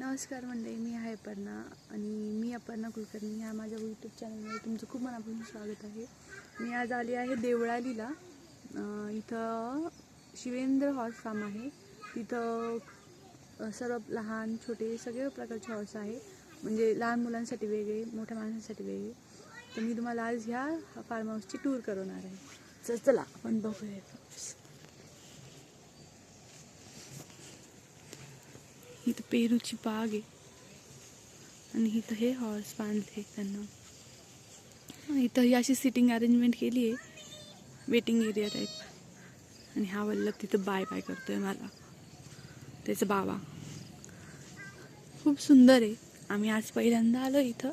नमस्कार मंडळी, मी आहे अपर्णा आणि मी अपर्णा कुलकर्णी ह्या माझ्या यूट्यूब चॅनलमध्ये तुमचं खूप मनापासून स्वागत आहे. मी आज आली आहे देवळालीला. इथं शिवेंद्र हॉर्स फार्म आहे. तिथं सर्व लहान छोटे सगळे प्रकारचे हॉर्स आहे, म्हणजे लहान मुलांसाठी वेगळे, मोठ्या माणसांसाठी वेगळे. तर मी तुम्हाला आज ह्या फार्म हाऊसची टूर करवणार आहे. तर चला आपण बघूया. इथं पेरूची बाग आहे आणि इथं हे हॉर्स बांधले त्यांना. इथं ही अशी सिटिंग अरेंजमेंट केली आहे, वेटिंग एरिया टाईप. आणि हा वल्लभ तिथं बाय बाय करतोय मला, त्याचा बाबा. खूप सुंदर आहे. आम्ही आज पहिल्यांदा आलो इथं.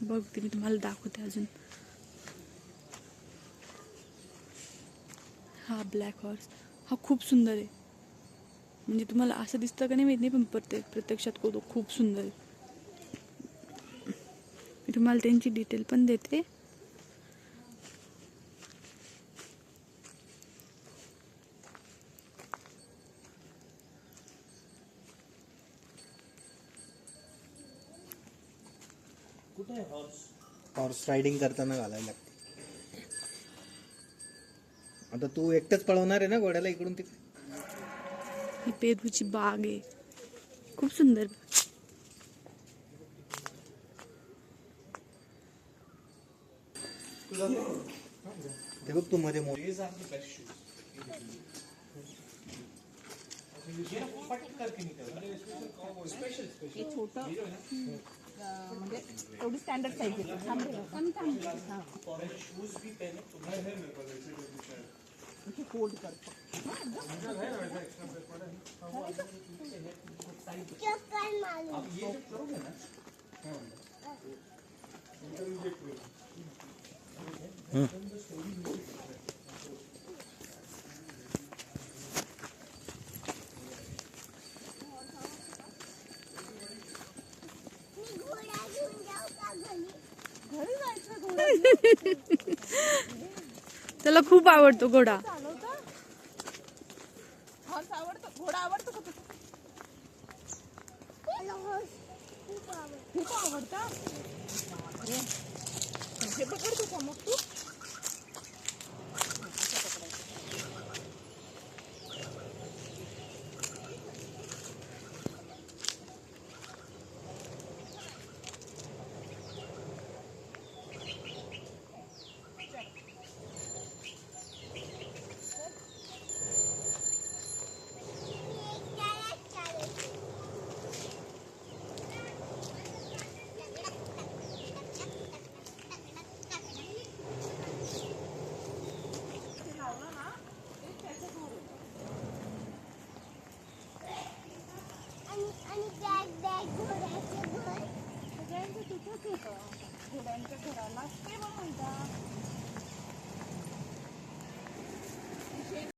बघते मी तुम्हाला दाखवते अजून. हा ब्लॅक हॉर्स हा खूप सुंदर आहे. म्हणजे तुम्हाला असं दिसतं का नाही माहित नाही, पण प्रत्यक्षात खूप सुंदर आहे. मी तुम्हाला त्यांची डिटेल पण देते. कुठे हॉर्स रायडिंग करताना घालायला लागते. आता तू एकटंच पळवणार आहे ना घोड्याला इकडून तिकडे? ही पेरूची बाग आहे, खूप सुंदर. ते बघ तू मध्ये मोठी म्हणजे थोडी स्टँडर्ड साईज येते. फोल्ड करतो. त्याला खूप आवडतो घोडा. घोडा आवडतो का तुला? खूप आवडतं. हे पकडतो का मग तू? घोड्यांच्या घराला ते म्हणतात.